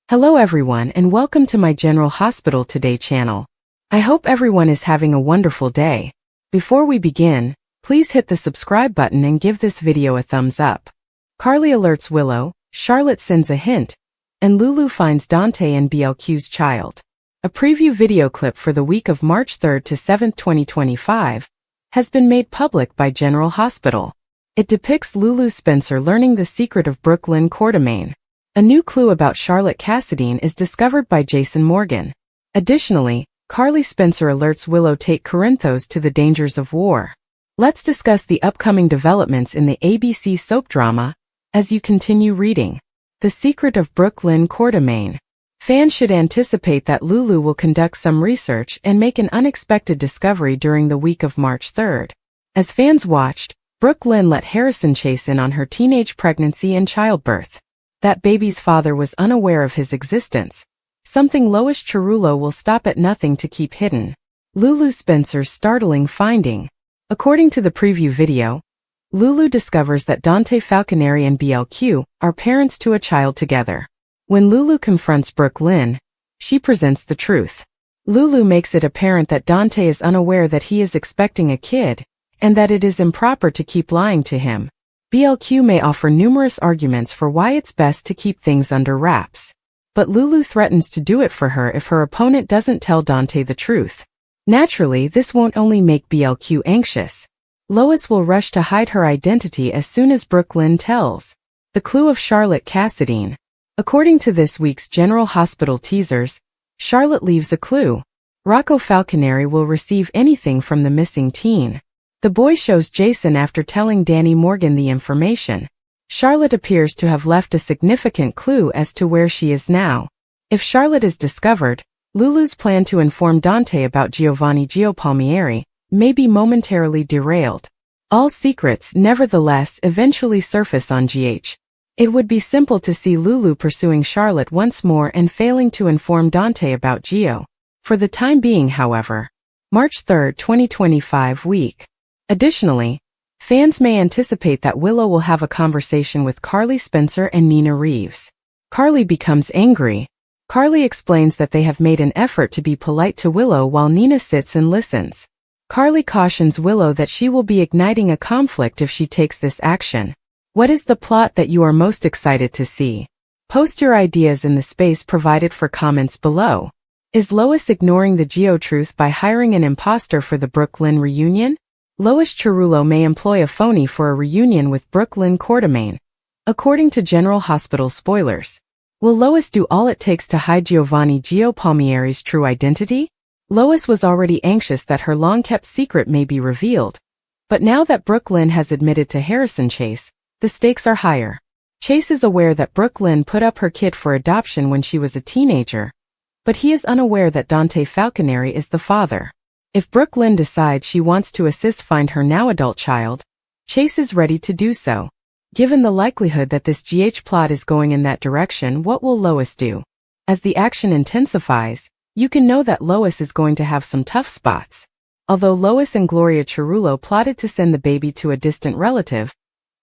Hello everyone and welcome to my General Hospital Today channel. I hope everyone is having a wonderful day. Before we begin, please hit the subscribe button and give this video a thumbs up. Carly alerts Willow, Charlotte sends a hint, and Lulu finds Dante and BLQ's child. A preview video clip for the week of March 3rd to 7th, 2025, has been made public by General Hospital. It depicts Lulu Spencer learning the secret of Brooklyn Quartermain. A new clue about Charlotte Cassadine is discovered by Jason Morgan. Additionally, Carly Spencer alerts Willow take Corinthos to the dangers of war. Let's discuss the upcoming developments in the ABC soap drama as you continue reading. The Secret of Brooklyn Quartermain. Fans should anticipate that Lulu will conduct some research and make an unexpected discovery during the week of March 3rd. As fans watched, Brooklyn let Harrison Chase in on her teenage pregnancy and childbirth. That baby's father was unaware of his existence, something Lois Cerullo will stop at nothing to keep hidden. Lulu Spencer's startling finding. According to the preview video, Lulu discovers that Dante Falconeri and BLQ are parents to a child together. When Lulu confronts Brooklyn, she presents the truth. Lulu makes it apparent that Dante is unaware that he is expecting a kid, and that it is improper to keep lying to him. BLQ may offer numerous arguments for why it's best to keep things under wraps. But Lulu threatens to do it for her if her opponent doesn't tell Dante the truth. Naturally, this won't only make BLQ anxious. Lois will rush to hide her identity as soon as Brooklyn tells. The clue of Charlotte Cassadine. According to this week's General Hospital teasers, Charlotte leaves a clue. Rocco Falconeri will receive anything from the missing teen. The boy shows Jason after telling Danny Morgan the information. Charlotte appears to have left a significant clue as to where she is now. If Charlotte is discovered, Lulu's plan to inform Dante about Giovanni Palmieri may be momentarily derailed. All secrets, nevertheless, eventually surface on GH. It would be simple to see Lulu pursuing Charlotte once more and failing to inform Dante about Gio. For the time being, however. March 3rd, 2025 week. Additionally, fans may anticipate that Willow will have a conversation with Carly Spencer and Nina Reeves. Carly becomes angry. Carly explains that they have made an effort to be polite to Willow while Nina sits and listens. Carly cautions Willow that she will be igniting a conflict if she takes this action. What is the plot that you are most excited to see? Post your ideas in the space provided for comments below. Is Lois ignoring the Gio truth by hiring an imposter for the Brooklyn reunion? Lois Cerullo may employ a phony for a reunion with Brooklyn Quartermain, according to General Hospital spoilers. Will Lois do all it takes to hide Giovanni Palmieri's true identity? Lois was already anxious that her long-kept secret may be revealed. But now that Brooklyn has admitted to Harrison Chase, the stakes are higher. Chase is aware that Brooklyn put up her kid for adoption when she was a teenager, but he is unaware that Dante Falconeri is the father. If Brooklyn decides she wants to assist find her now-adult child, Chase is ready to do so. Given the likelihood that this GH plot is going in that direction, what will Lois do? As the action intensifies, you can know that Lois is going to have some tough spots. Although Lois and Gloria Cerullo plotted to send the baby to a distant relative,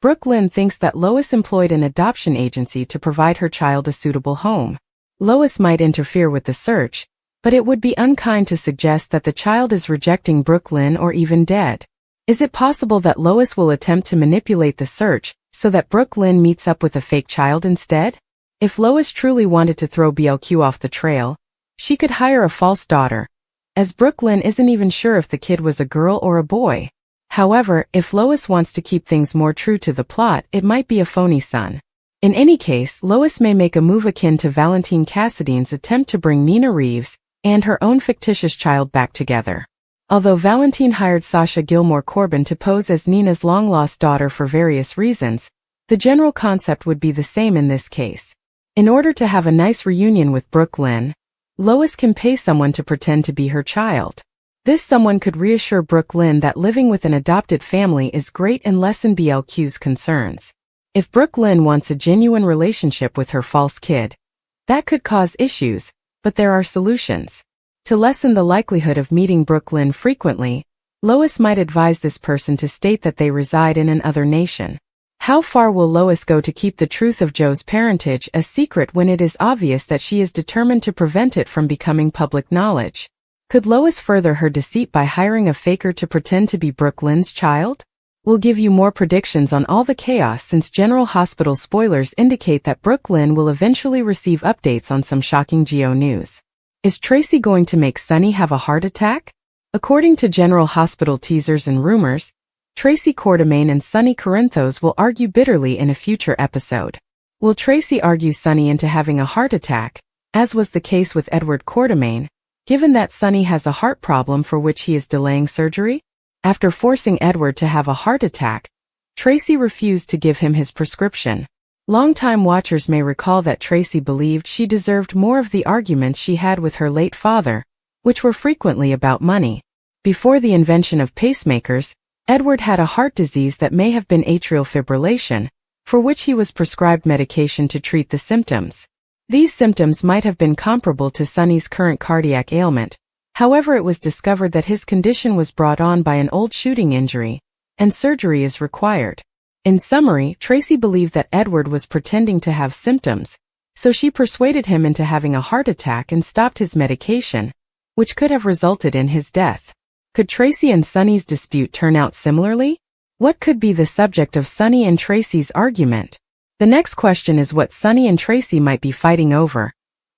Brooklyn thinks that Lois employed an adoption agency to provide her child a suitable home. Lois might interfere with the search, but it would be unkind to suggest that the child is rejecting Brooklyn or even dead. Is it possible that Lois will attempt to manipulate the search so that Brooklyn meets up with a fake child instead? If Lois truly wanted to throw BLQ off the trail, she could hire a false daughter, as Brooklyn isn't even sure if the kid was a girl or a boy. However, if Lois wants to keep things more true to the plot, it might be a phony son. In any case, Lois may make a move akin to Valentine Cassadine's attempt to bring Nina Reeves and her own fictitious child back together. Although Valentine hired Sasha Gilmore Corbin to pose as Nina's long-lost daughter for various reasons, the general concept would be the same in this case. In order to have a nice reunion with Brooklyn, Lois can pay someone to pretend to be her child. This someone could reassure Brooklyn that living with an adopted family is great and lessen BLQ's concerns. If Brooklyn wants a genuine relationship with her false kid, that could cause issues, but there are solutions. To lessen the likelihood of meeting Brooklyn frequently, Lois might advise this person to state that they reside in another nation. How far will Lois go to keep the truth of Joe's parentage a secret when it is obvious that she is determined to prevent it from becoming public knowledge? Could Lois further her deceit by hiring a faker to pretend to be Brooke Lynn's child? We'll give you more predictions on all the chaos since General Hospital spoilers indicate that Brooke Lynn will eventually receive updates on some shocking Geo news. Is Tracy going to make Sunny have a heart attack? According to General Hospital teasers and rumors, Tracy Quartermaine and Sunny Corinthos will argue bitterly in a future episode. Will Tracy argue Sunny into having a heart attack, as was the case with Edward Quartermaine, given that Sunny has a heart problem for which he is delaying surgery? After forcing Edward to have a heart attack, Tracy refused to give him his prescription. Longtime watchers may recall that Tracy believed she deserved more of the arguments she had with her late father, which were frequently about money. Before the invention of pacemakers, Edward had a heart disease that may have been atrial fibrillation, for which he was prescribed medication to treat the symptoms. These symptoms might have been comparable to Sunny's current cardiac ailment. However, it was discovered that his condition was brought on by an old shooting injury, and surgery is required. In summary, Tracy believed that Edward was pretending to have symptoms, so she persuaded him into having a heart attack and stopped his medication, which could have resulted in his death. Could Tracy and Sunny's dispute turn out similarly? What could be the subject of Sunny and Tracy's argument? The next question is what Sunny and Tracy might be fighting over,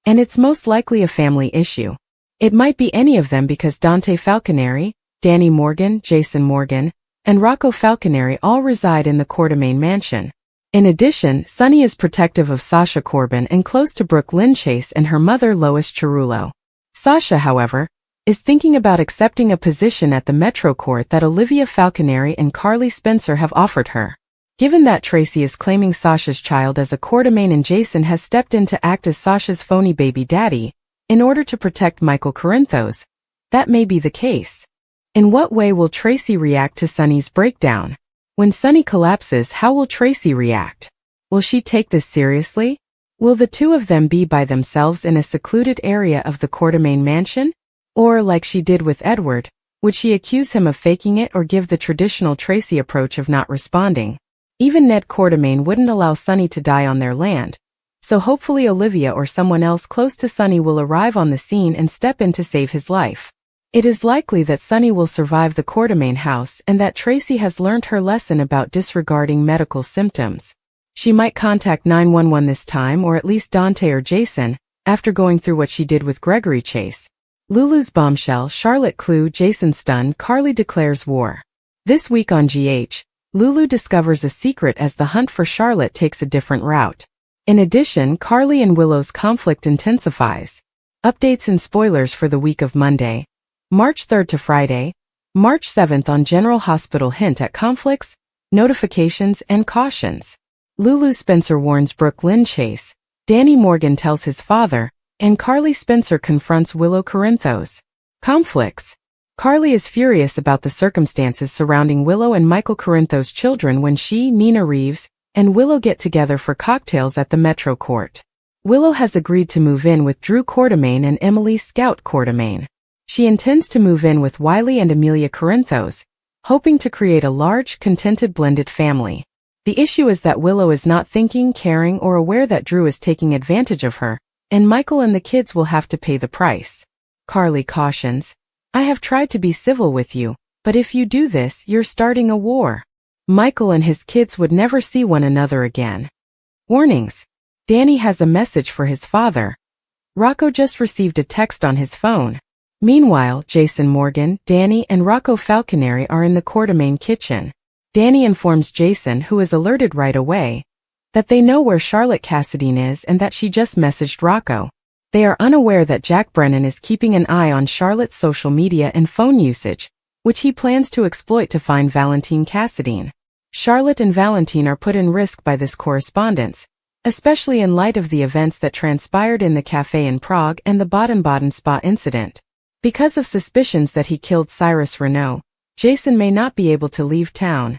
and it's most likely a family issue. It might be any of them because Dante Falconeri, Danny Morgan, Jason Morgan, and Rocco Falconeri all reside in the Quartermaine mansion. In addition, Sunny is protective of Sasha Corbin and close to Brooke Lynn Chase and her mother Lois Cerullo. Sasha, however, is thinking about accepting a position at the Metro Court that Olivia Falconeri and Carly Spencer have offered her. Given that Tracy is claiming Sasha's child as a Quartermaine and Jason has stepped in to act as Sasha's phony baby daddy, in order to protect Michael Corinthos, that may be the case. In what way will Tracy react to Sunny's breakdown? When Sunny collapses, how will Tracy react? Will she take this seriously? Will the two of them be by themselves in a secluded area of the Quartermaine mansion? Or, like she did with Edward, would she accuse him of faking it or give the traditional Tracy approach of not responding? Even Ned Quartermaine wouldn't allow Sunny to die on their land, so hopefully Olivia or someone else close to Sunny will arrive on the scene and step in to save his life. It is likely that Sunny will survive the Quartermaine house and that Tracy has learned her lesson about disregarding medical symptoms. She might contact 911 this time, or at least Dante or Jason, after going through what she did with Gregory Chase. Lulu's bombshell, Charlotte clue, Jason stunned, Carly declares war. This week on GH, Lulu discovers a secret as the hunt for Charlotte takes a different route. In addition, Carly and Willow's conflict intensifies. Updates and spoilers for the week of Monday, March 3rd to Friday, March 7th on General Hospital hint at conflicts, notifications, and cautions. Lulu Spencer warns Brooke Lynn Chase, Danny Morgan tells his father, and Carly Spencer confronts Willow Corinthos. Conflicts. Carly is furious about the circumstances surrounding Willow and Michael Corinthos' children when she, Nina Reeves, and Willow get together for cocktails at the Metro Court. Willow has agreed to move in with Drew Quartermaine and Emily Scout Quartermaine. She intends to move in with Wiley and Amelia Corinthos, hoping to create a large, contented blended family. The issue is that Willow is not thinking, caring, or aware that Drew is taking advantage of her, and Michael and the kids will have to pay the price. Carly cautions, I have tried to be civil with you, but if you do this, you're starting a war. Michael and his kids would never see one another again. Warnings. Danny has a message for his father. Rocco just received a text on his phone. Meanwhile, Jason Morgan, Danny, and Rocco Falconeri are in the Quartermaine kitchen. Danny informs Jason, who is alerted right away, that they know where Charlotte Cassadine is and that she just messaged Rocco. They are unaware that Jack Brennan is keeping an eye on Charlotte's social media and phone usage, which he plans to exploit to find Valentine Cassadine. Charlotte and Valentine are put in risk by this correspondence, especially in light of the events that transpired in the cafe in Prague and the Baden-Baden spa incident. Because of suspicions that he killed Cyrus Renault, Jason may not be able to leave town.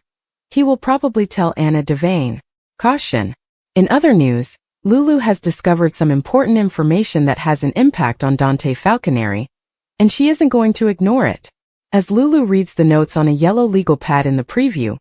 He will probably tell Anna Devane. Caution. In other news, Lulu has discovered some important information that has an impact on Dante Falconeri, and she isn't going to ignore it. As Lulu reads the notes on a yellow legal pad in the preview,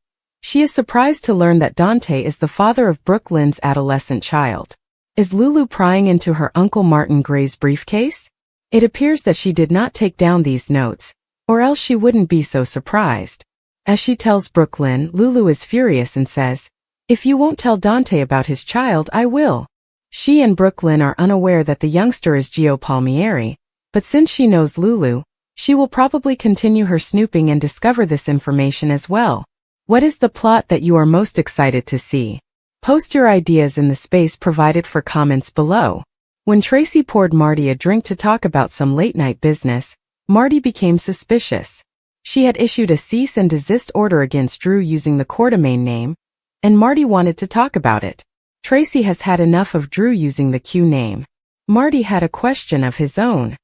She is surprised to learn that Dante is the father of Brooklyn's adolescent child. Is Lulu prying into her Uncle Martin Gray's briefcase? It appears that she did not take down these notes, or else she wouldn't be so surprised. As she tells Brooklyn, Lulu is furious and says, "If you won't tell Dante about his child, I will." She and Brooklyn are unaware that the youngster is Gio Palmieri, but since she knows Lulu, she will probably continue her snooping and discover this information as well. What is the plot that you are most excited to see? Post your ideas in the space provided for comments below. When Tracy poured Marty a drink to talk about some late-night business, Marty became suspicious. She had issued a cease and desist order against Drew using the courtdomain name, and Marty wanted to talk about it. Tracy has had enough of Drew using the Q name. Marty had a question of his own.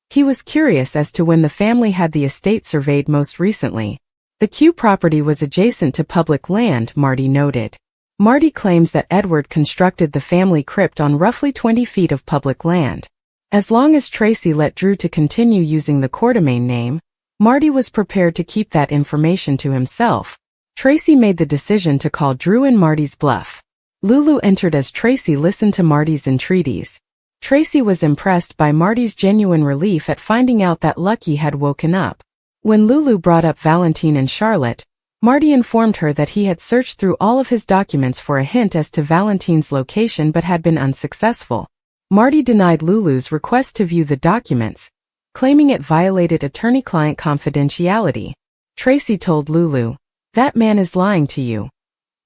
He was curious as to when the family had the estate surveyed most recently. The Q property was adjacent to public land, Marty noted. Marty claims that Edward constructed the family crypt on roughly 20 feet of public land. As long as Tracy let Drew to continue using the courtdomain name, Marty was prepared to keep that information to himself. Tracy made the decision to call Drew and Marty's bluff. Lulu entered as Tracy listened to Marty's entreaties. Tracy was impressed by Marty's genuine relief at finding out that Lucky had woken up. When Lulu brought up Valentine and Charlotte, Marty informed her that he had searched through all of his documents for a hint as to Valentine's location but had been unsuccessful. Marty denied Lulu's request to view the documents, claiming it violated attorney-client confidentiality. Tracy told Lulu, "That man is lying to you."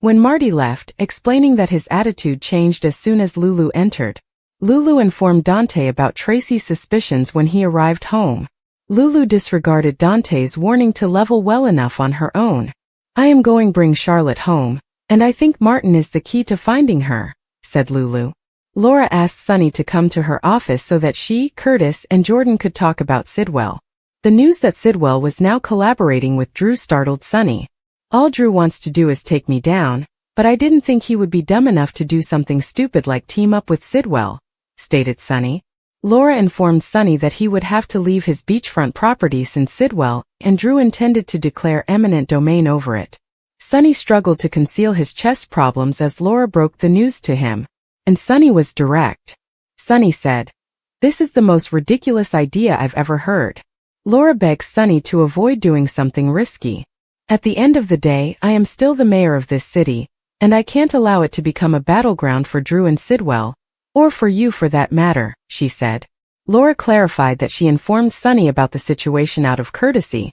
When Marty left, explaining that his attitude changed as soon as Lulu entered, Lulu informed Dante about Tracy's suspicions when he arrived home. Lulu disregarded Dante's warning to level well enough on her own. "I am going bring Charlotte home, and I think Martin is the key to finding her," said Lulu. Laura asked Sunny to come to her office so that she, Curtis, and Jordan could talk about Sidwell. The news that Sidwell was now collaborating with Drew startled Sunny. "All Drew wants to do is take me down, but I didn't think he would be dumb enough to do something stupid like team up with Sidwell," stated Sunny. Laura informed Sunny that he would have to leave his beachfront property since Sidwell and Drew intended to declare eminent domain over it. Sunny struggled to conceal his chest problems as Laura broke the news to him. And Sunny was direct. Sunny said, "This is the most ridiculous idea I've ever heard." Laura begs Sunny to avoid doing something risky. "At the end of the day, I am still the mayor of this city, and I can't allow it to become a battleground for Drew and Sidwell, or for you for that matter," she said. Laura clarified that she informed Sunny about the situation out of courtesy,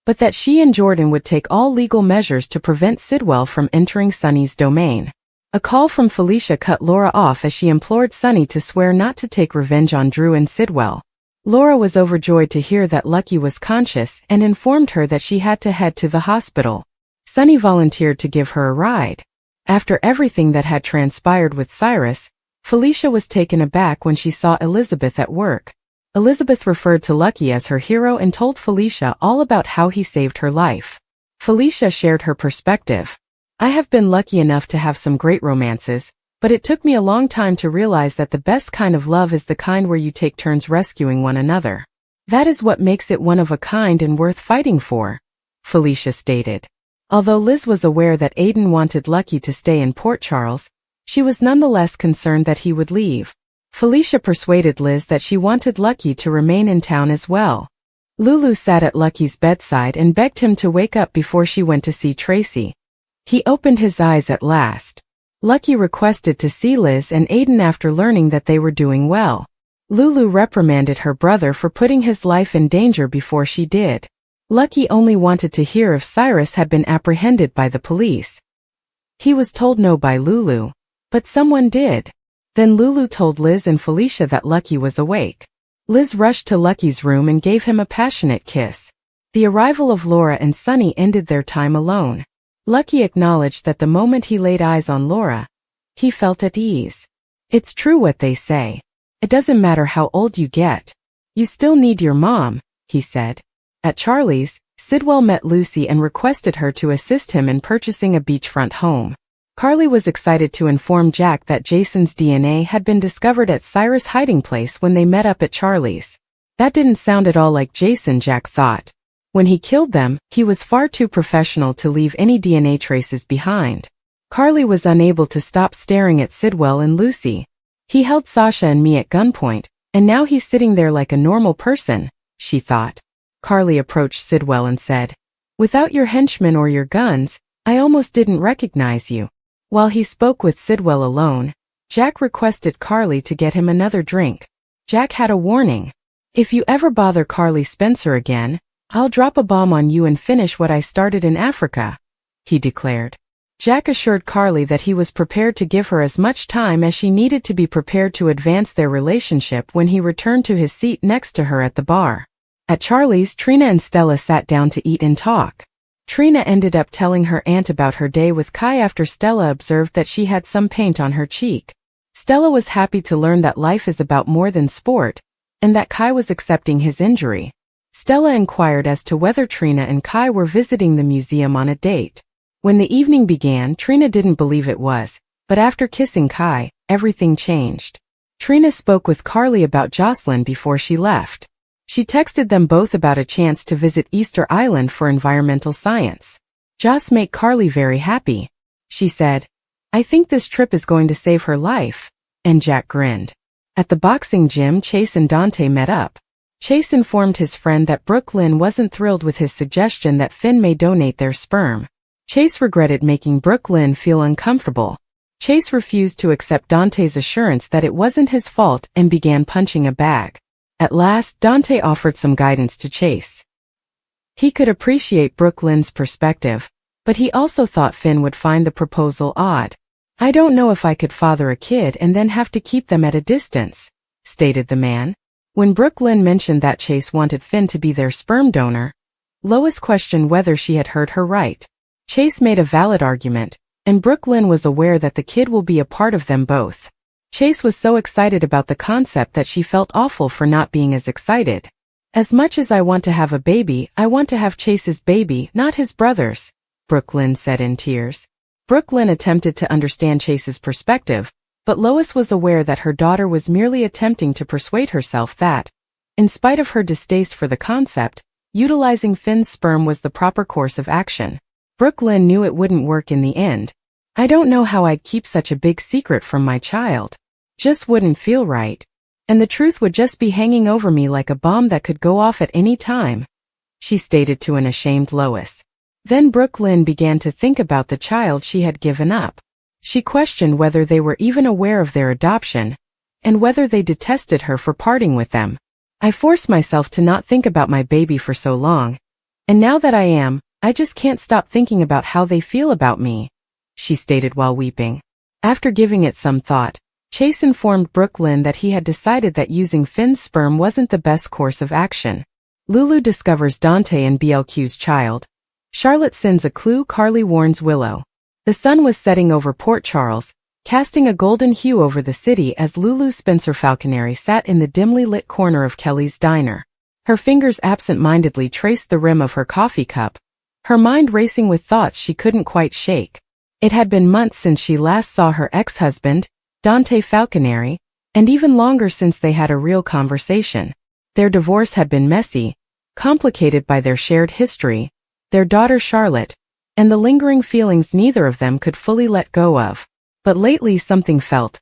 but that she and Jordan would take all legal measures to prevent Sidwell from entering Sunny's domain. A call from Felicia cut Laura off as she implored Sunny to swear not to take revenge on Drew and Sidwell. Laura was overjoyed to hear that Lucky was conscious and informed her that she had to head to the hospital. Sunny volunteered to give her a ride. After everything that had transpired with Cyrus, Felicia was taken aback when she saw Elizabeth at work. Elizabeth referred to Lucky as her hero and told Felicia all about how he saved her life. Felicia shared her perspective. "I have been lucky enough to have some great romances, but it took me a long time to realize that the best kind of love is the kind where you take turns rescuing one another. That is what makes it one of a kind and worth fighting for," Felicia stated. Although Liz was aware that Aiden wanted Lucky to stay in Port Charles, she was nonetheless concerned that he would leave. Felicia persuaded Liz that she wanted Lucky to remain in town as well. Lulu sat at Lucky's bedside and begged him to wake up before she went to see Tracy. He opened his eyes at last. Lucky requested to see Liz and Aiden after learning that they were doing well. Lulu reprimanded her brother for putting his life in danger before she did. Lucky only wanted to hear if Cyrus had been apprehended by the police. He was told no by Lulu, but someone did. Then Lulu told Liz and Felicia that Lucky was awake. Liz rushed to Lucky's room and gave him a passionate kiss. The arrival of Laura and Sunny ended their time alone. Lucky acknowledged that the moment he laid eyes on Laura, he felt at ease. "It's true what they say. It doesn't matter how old you get. You still need your mom," he said. At Charlie's, Sidwell met Lucy and requested her to assist him in purchasing a beachfront home. Carly was excited to inform Jack that Jason's DNA had been discovered at Cyrus' hiding place when they met up at Charlie's. That didn't sound at all like Jason, Jack thought. When he killed them, he was far too professional to leave any DNA traces behind. Carly was unable to stop staring at Sidwell and Lucy. He held Sasha and me at gunpoint, and now he's sitting there like a normal person, she thought. Carly approached Sidwell and said, "Without your henchmen or your guns, I almost didn't recognize you." While he spoke with Sidwell alone, Jack requested Carly to get him another drink. Jack had a warning. "If you ever bother Carly Spencer again, I'll drop a bomb on you and finish what I started in Africa," he declared. Jack assured Carly that he was prepared to give her as much time as she needed to be prepared to advance their relationship when he returned to his seat next to her at the bar. At Charlie's, Trina and Stella sat down to eat and talk. Trina ended up telling her aunt about her day with Kai after Stella observed that she had some paint on her cheek. Stella was happy to learn that life is about more than sport, and that Kai was accepting his injury. Stella inquired as to whether Trina and Kai were visiting the museum on a date. When the evening began, Trina didn't believe it was, but after kissing Kai, everything changed. Trina spoke with Carly about Jocelyn before she left. She texted them both about a chance to visit Easter Island for environmental science. "Joss make Carly very happy," she said. "I think this trip is going to save her life," and Jack grinned. At the boxing gym, Chase and Dante met up. Chase informed his friend that Brooke Lynn wasn't thrilled with his suggestion that Finn may donate their sperm. Chase regretted making Brooke Lynn feel uncomfortable. Chase refused to accept Dante's assurance that it wasn't his fault and began punching a bag. At last, Dante offered some guidance to Chase. He could appreciate Brooke Lynn's perspective, but he also thought Finn would find the proposal odd. "I don't know if I could father a kid and then have to keep them at a distance," stated the man. When Brooke Lynn mentioned that Chase wanted Finn to be their sperm donor, Lois questioned whether she had heard her right. Chase made a valid argument, and Brooke Lynn was aware that the kid will be a part of them both. Chase was so excited about the concept that she felt awful for not being as excited. "As much as I want to have a baby, I want to have Chase's baby, not his brother's," Brooke Lynn said in tears. Brooke Lynn attempted to understand Chase's perspective, but Lois was aware that her daughter was merely attempting to persuade herself that, in spite of her distaste for the concept, utilizing Finn's sperm was the proper course of action. Brooke Lynn knew it wouldn't work in the end. "I don't know how I'd keep such a big secret from my child. Just wouldn't feel right. And the truth would just be hanging over me like a bomb that could go off at any time," she stated to an ashamed Lois. Then Brooke Lynn began to think about the child she had given up. She questioned whether they were even aware of their adoption, and whether they detested her for parting with them. "I forced myself to not think about my baby for so long, and now that I am, I just can't stop thinking about how they feel about me," she stated while weeping. After giving it some thought, Chase informed Brooke Lynn that he had decided that using Finn's sperm wasn't the best course of action. Lulu discovers Dante and BLQ's child. Charlotte sends a clue. Carly warns Willow. The sun was setting over Port Charles, casting a golden hue over the city as Lulu Spencer Falconeri sat in the dimly lit corner of Kelly's diner. Her fingers absent-mindedly traced the rim of her coffee cup, her mind racing with thoughts she couldn't quite shake. It had been months since she last saw her ex-husband, Dante Falconeri, and even longer since they had a real conversation. Their divorce had been messy, complicated by their shared history, their daughter Charlotte, and the lingering feelings neither of them could fully let go of. But lately something felt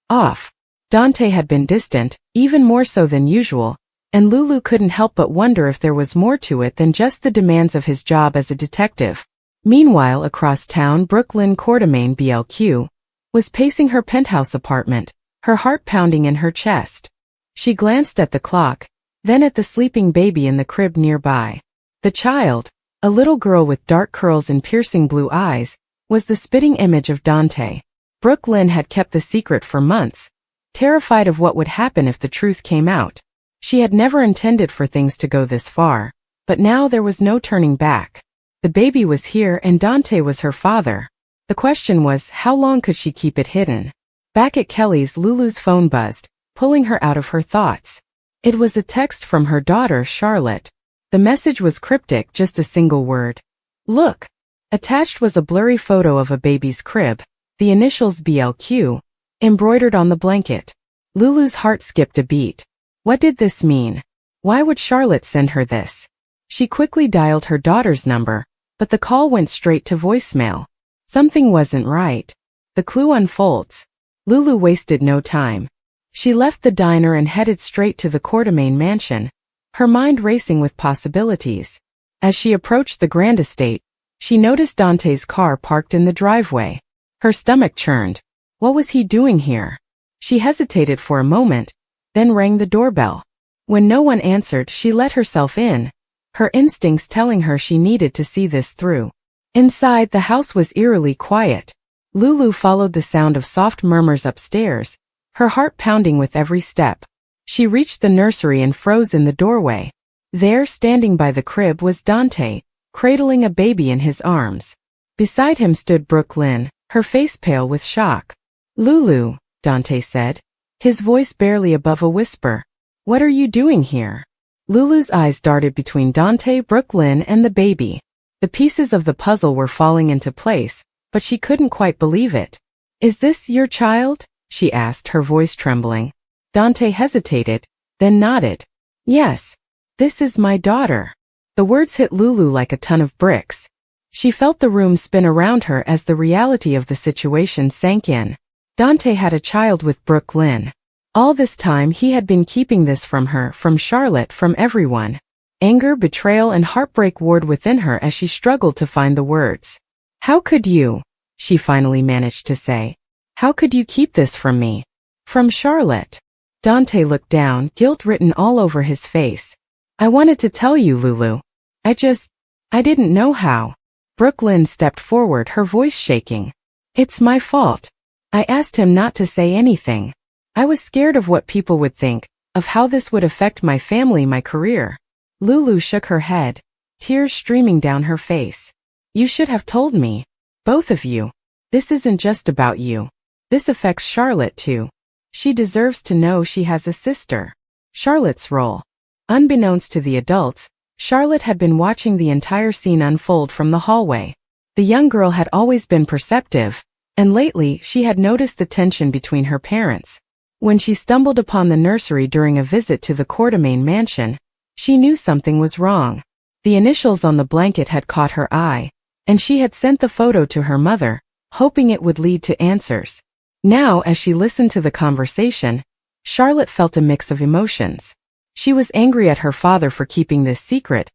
off. Dante had been distant, even more so than usual, and Lulu couldn't help but wonder if there was more to it than just the demands of his job as a detective. Meanwhile, across town, Brooke Lynn Quartermain BLQ was pacing her penthouse apartment, her heart pounding in her chest. She glanced at the clock, then at the sleeping baby in the crib nearby. The child, a little girl with dark curls and piercing blue eyes, was the spitting image of Dante. Brooke Lynn had kept the secret for months, terrified of what would happen if the truth came out. She had never intended for things to go this far, but now there was no turning back. The baby was here and Dante was her father. The question was, how long could she keep it hidden? Back at Kelly's, Lulu's phone buzzed, pulling her out of her thoughts. It was a text from her daughter, Charlotte. The message was cryptic, just a single word. "Look." Attached was a blurry photo of a baby's crib, the initials BLQ, embroidered on the blanket. Lulu's heart skipped a beat. What did this mean? Why would Charlotte send her this? She quickly dialed her daughter's number, but the call went straight to voicemail. Something wasn't right. The clue unfolds. Lulu wasted no time. She left the diner and headed straight to the Quartermain mansion, her mind racing with possibilities. As she approached the grand estate, she noticed Dante's car parked in the driveway. Her stomach churned. What was he doing here? She hesitated for a moment, then rang the doorbell. When no one answered, she let herself in, her instincts telling her she needed to see this through. Inside, the house was eerily quiet. Lulu followed the sound of soft murmurs upstairs, her heart pounding with every step. She reached the nursery and froze in the doorway. There, standing by the crib, was Dante, cradling a baby in his arms. Beside him stood Brooklyn, her face pale with shock. "Lulu," Dante said, his voice barely above a whisper. "What are you doing here?" Lulu's eyes darted between Dante, Brooklyn, and the baby. The pieces of the puzzle were falling into place, but she couldn't quite believe it. "Is this your child?" she asked, her voice trembling. Dante hesitated, then nodded. "Yes, this is my daughter." The words hit Lulu like a ton of bricks. She felt the room spin around her as the reality of the situation sank in. Dante had a child with Brooklyn. All this time he had been keeping this from her, from Charlotte, from everyone. Anger, betrayal, and heartbreak warred within her as she struggled to find the words. "How could you?" she finally managed to say. "How could you keep this from me?" "From Charlotte." Dante looked down, guilt written all over his face. "I wanted to tell you, Lulu. I didn't know how." Brooklyn stepped forward, her voice shaking. "It's my fault. I asked him not to say anything. I was scared of what people would think, of how this would affect my family, my career." Lulu shook her head, tears streaming down her face. "You should have told me. Both of you. This isn't just about you. This affects Charlotte too. She deserves to know she has a sister." Charlotte's role. Unbeknownst to the adults, Charlotte had been watching the entire scene unfold from the hallway. The young girl had always been perceptive, and lately she had noticed the tension between her parents. When she stumbled upon the nursery during a visit to the Quartermain mansion, she knew something was wrong. The initials on the blanket had caught her eye, and she had sent the photo to her mother, hoping it would lead to answers. Now, as she listened to the conversation, Charlotte felt a mix of emotions. She was angry at her father for keeping this secret,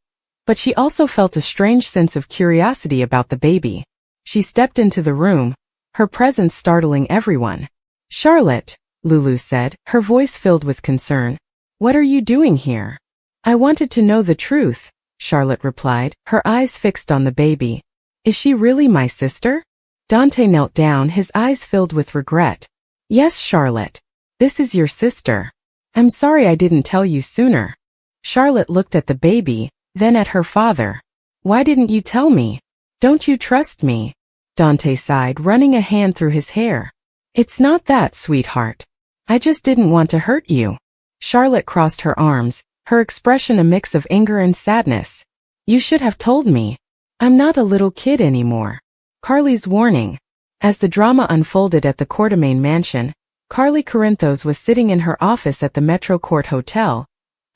but she also felt a strange sense of curiosity about the baby. She stepped into the room, her presence startling everyone. "Charlotte," Lulu said, her voice filled with concern. "What are you doing here?" "I wanted to know the truth," Charlotte replied, her eyes fixed on the baby. "Is she really my sister?" Dante knelt down, his eyes filled with regret. "Yes, Charlotte. This is your sister. I'm sorry I didn't tell you sooner." Charlotte looked at the baby, then at her father. "Why didn't you tell me? Don't you trust me?" Dante sighed, running a hand through his hair. "It's not that, sweetheart. I just didn't want to hurt you." Charlotte crossed her arms, her expression a mix of anger and sadness. "You should have told me. I'm not a little kid anymore." Carly's warning. As the drama unfolded at the Quartermain mansion, Carly Corinthos was sitting in her office at the Metro Court Hotel,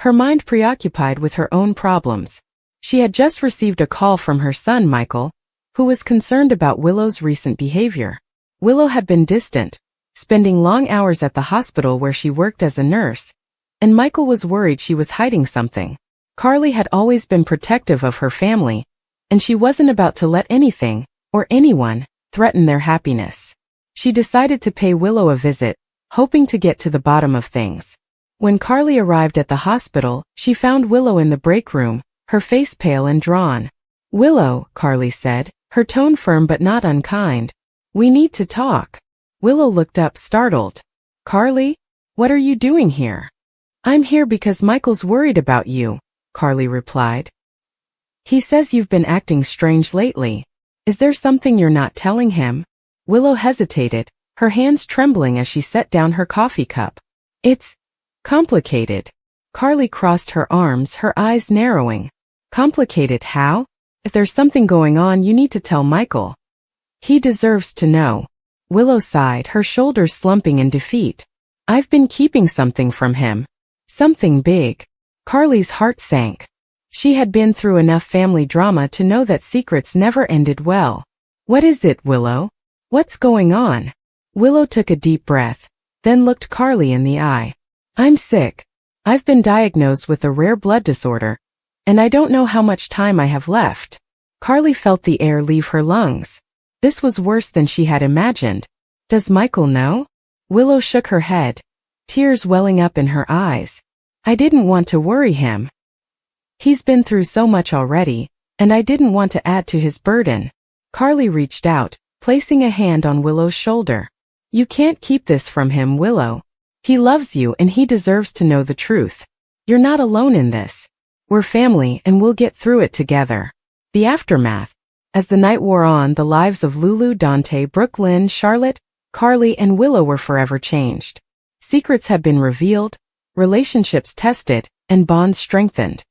her mind preoccupied with her own problems. She had just received a call from her son Michael, who was concerned about Willow's recent behavior. Willow had been distant, spending long hours at the hospital where she worked as a nurse, and Michael was worried she was hiding something. Carly had always been protective of her family, and she wasn't about to let anything, or anyone, threaten their happiness. She decided to pay Willow a visit, hoping to get to the bottom of things. When Carly arrived at the hospital, she found Willow in the break room, her face pale and drawn. "Willow," Carly said, her tone firm but not unkind. "We need to talk." Willow looked up, startled. "Carly? What are you doing here?" "I'm here because Michael's worried about you," Carly replied. "He says you've been acting strange lately. Is there something you're not telling him?" Willow hesitated, her hands trembling as she set down her coffee cup. "It's complicated." Carly crossed her arms, her eyes narrowing. "Complicated how? If there's something going on, you need to tell Michael. He deserves to know." Willow sighed, her shoulders slumping in defeat. "I've been keeping something from him. Something big." Carly's heart sank. She had been through enough family drama to know that secrets never ended well. "What is it, Willow? What's going on?" Willow took a deep breath, then looked Carly in the eye. "I'm sick. I've been diagnosed with a rare blood disorder, and I don't know how much time I have left." Carly felt the air leave her lungs. This was worse than she had imagined. "Does Michael know?" Willow shook her head, tears welling up in her eyes. "I didn't want to worry him. He's been through so much already, and I didn't want to add to his burden." Carly reached out, placing a hand on Willow's shoulder. "You can't keep this from him, Willow. He loves you and he deserves to know the truth. You're not alone in this. We're family and we'll get through it together." The aftermath. As the night wore on, the lives of Lulu, Dante, Brooklyn, Charlotte, Carly, and Willow were forever changed. Secrets had been revealed, relationships tested, and bonds strengthened.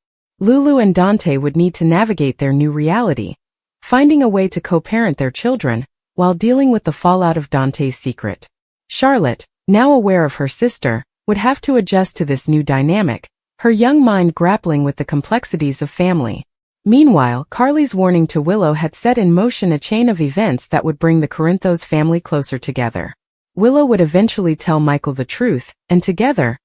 Lulu and Dante would need to navigate their new reality, finding a way to co-parent their children while dealing with the fallout of Dante's secret. Charlotte, now aware of her sister, would have to adjust to this new dynamic, her young mind grappling with the complexities of family. Meanwhile, Carly's warning to Willow had set in motion a chain of events that would bring the Corinthos family closer together. Willow would eventually tell Michael the truth, and together,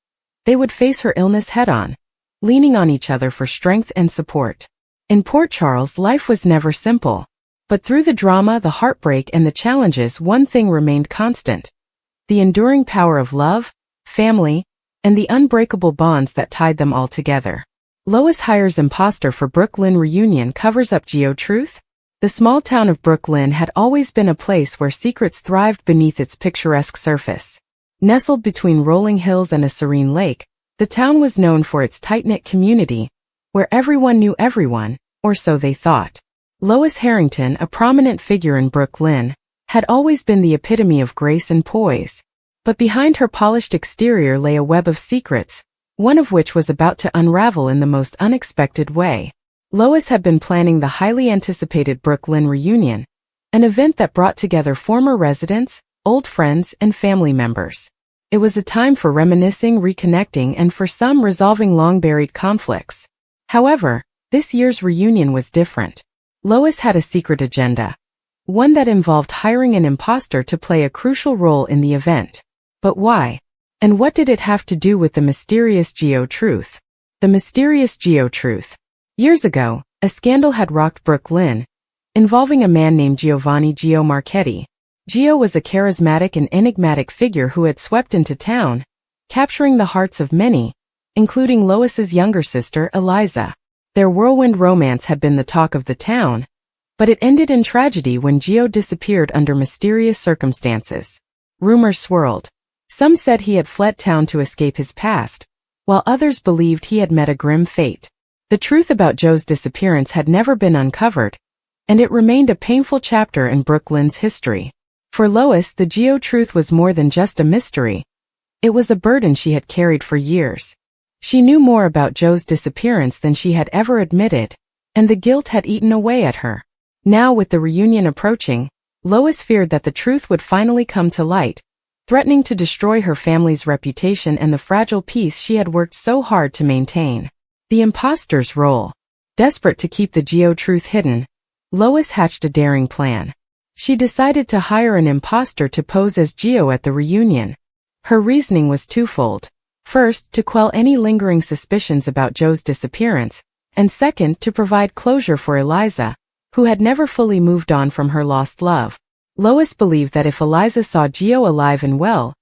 they would face her illness head-on, leaning on each other for strength and support. In Port Charles, life was never simple. But through the drama, the heartbreak, and the challenges, one thing remained constant: the enduring power of love, family, and the unbreakable bonds that tied them all together. Lois hires imposter for Brooklyn reunion, covers up geo-truth. The small town of Brooklyn had always been a place where secrets thrived beneath its picturesque surface. Nestled between rolling hills and a serene lake, the town was known for its tight-knit community, where everyone knew everyone, or so they thought. Lois Harrington, a prominent figure in Brooklyn, had always been the epitome of grace and poise. But behind her polished exterior lay a web of secrets, one of which was about to unravel in the most unexpected way. Lois had been planning the highly anticipated Brooklyn reunion, an event that brought together former residents, old friends, and family members. It was a time for reminiscing, reconnecting, and for some resolving long-buried conflicts. However, this year's reunion was different. Lois had a secret agenda, one that involved hiring an imposter to play a crucial role in the event. But why? And what did it have to do with the mysterious geo-truth? The mysterious geo-truth. Years ago, a scandal had rocked Brooklyn, involving a man named Giovanni Gio Marchetti. Gio was a charismatic and enigmatic figure who had swept into town, capturing the hearts of many, including Lois's younger sister, Eliza. Their whirlwind romance had been the talk of the town, but it ended in tragedy when Gio disappeared under mysterious circumstances. Rumors swirled. Some said he had fled town to escape his past, while others believed he had met a grim fate. The truth about Joe's disappearance had never been uncovered, and it remained a painful chapter in Brooklyn's history. For Lois, the geo-truth was more than just a mystery. It was a burden she had carried for years. She knew more about Joe's disappearance than she had ever admitted, and the guilt had eaten away at her. Now, with the reunion approaching, Lois feared that the truth would finally come to light, threatening to destroy her family's reputation and the fragile peace she had worked so hard to maintain. The imposter's role. Desperate to keep the geo-truth hidden, Lois hatched a daring plan. She decided to hire an imposter to pose as Gio at the reunion. Her reasoning was twofold. First, to quell any lingering suspicions about Joe's disappearance, and second, to provide closure for Eliza, who had never fully moved on from her lost love. Lois believed that if Eliza saw Gio alive and well,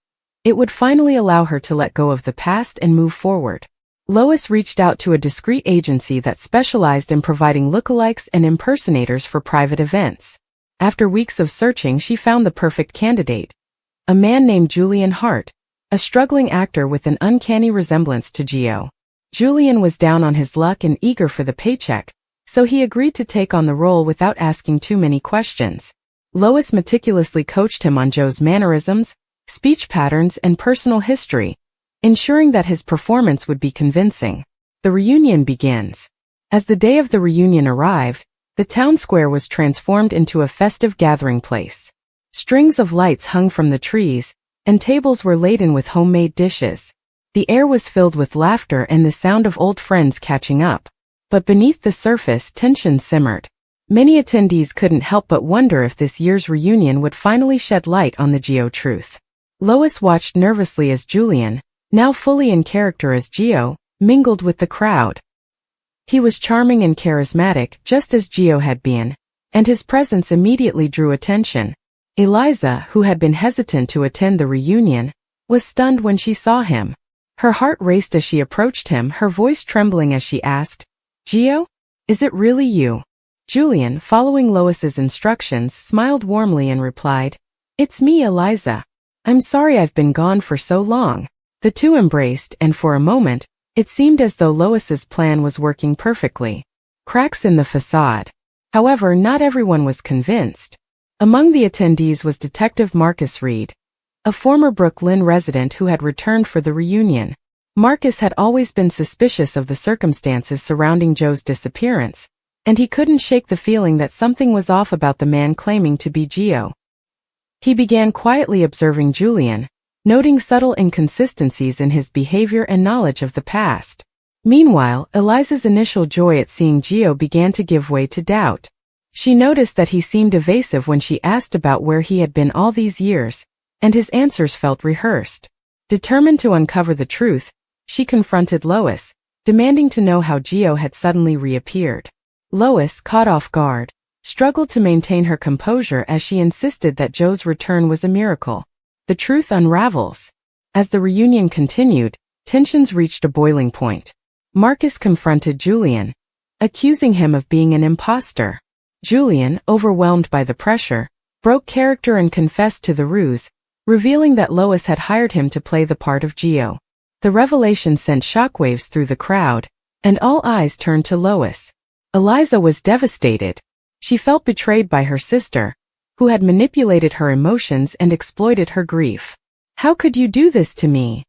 it would finally allow her to let go of the past and move forward. Lois reached out to a discreet agency that specialized in providing lookalikes and impersonators for private events. After weeks of searching, she found the perfect candidate, a man named Julian Hart, a struggling actor with an uncanny resemblance to Gio. Julian was down on his luck and eager for the paycheck, so he agreed to take on the role without asking too many questions. Lois meticulously coached him on Joe's mannerisms, speech patterns, and personal history, ensuring that his performance would be convincing. The reunion begins. As the day of the reunion arrived, the town square was transformed into a festive gathering place. Strings of lights hung from the trees, and tables were laden with homemade dishes. The air was filled with laughter and the sound of old friends catching up. But beneath the surface, tension simmered. Many attendees couldn't help but wonder if this year's reunion would finally shed light on the Gio truth. Lois watched nervously as Julian, now fully in character as Gio, mingled with the crowd. He was charming and charismatic, just as Gio had been, and his presence immediately drew attention. Eliza, who had been hesitant to attend the reunion, was stunned when she saw him. Her heart raced as she approached him, her voice trembling as she asked, "Gio? Is it really you?" Julian, following Lois's instructions, smiled warmly and replied, "It's me, Eliza. I'm sorry I've been gone for so long." The two embraced, and for a moment, it seemed as though Lois's plan was working perfectly. Cracks in the facade. However, not everyone was convinced. Among the attendees was Detective Marcus Reed, a former Brooklyn resident who had returned for the reunion. Marcus had always been suspicious of the circumstances surrounding Joe's disappearance, and he couldn't shake the feeling that something was off about the man claiming to be Gio. He began quietly observing Julian, noting subtle inconsistencies in his behavior and knowledge of the past. Meanwhile, Eliza's initial joy at seeing Gio began to give way to doubt. She noticed that he seemed evasive when she asked about where he had been all these years, and his answers felt rehearsed. Determined to uncover the truth, she confronted Lois, demanding to know how Gio had suddenly reappeared. Lois, caught off guard, struggled to maintain her composure as she insisted that Joe's return was a miracle. The truth unravels. As the reunion continued, tensions reached a boiling point. Marcus confronted Julian, accusing him of being an imposter. Julian, overwhelmed by the pressure, broke character and confessed to the ruse, revealing that Lois had hired him to play the part of Gio. The revelation sent shockwaves through the crowd, and all eyes turned to Lois. Eliza was devastated. She felt betrayed by her sister, who had manipulated her emotions and exploited her grief. "How could you do this to me?"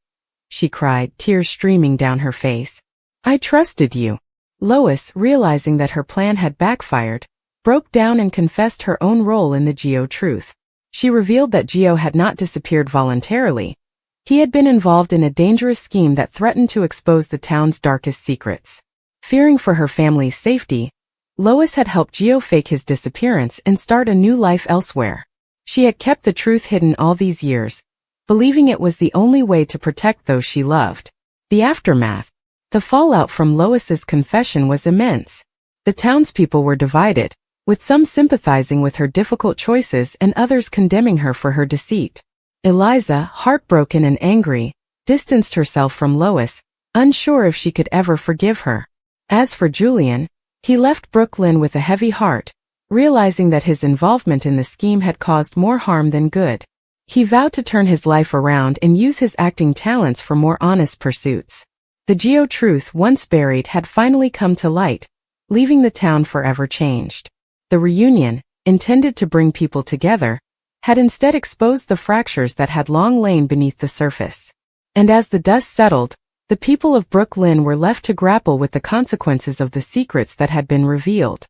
she cried, tears streaming down her face. "I trusted you." Lois, realizing that her plan had backfired, broke down and confessed her own role in the Gio truth. She revealed that Gio had not disappeared voluntarily. He had been involved in a dangerous scheme that threatened to expose the town's darkest secrets. Fearing for her family's safety, Lois had helped Gio fake his disappearance and start a new life elsewhere. She had kept the truth hidden all these years, believing it was the only way to protect those she loved. The aftermath. The fallout from Lois's confession was immense. The townspeople were divided, with some sympathizing with her difficult choices and others condemning her for her deceit. Eliza, heartbroken and angry, distanced herself from Lois, unsure if she could ever forgive her. As for Julian, he left Brooklyn with a heavy heart, realizing that his involvement in the scheme had caused more harm than good. He vowed to turn his life around and use his acting talents for more honest pursuits. The Gio truth, once buried, had finally come to light, leaving the town forever changed. The reunion, intended to bring people together, had instead exposed the fractures that had long lain beneath the surface. And as the dust settled, the people of Brooklyn were left to grapple with the consequences of the secrets that had been revealed.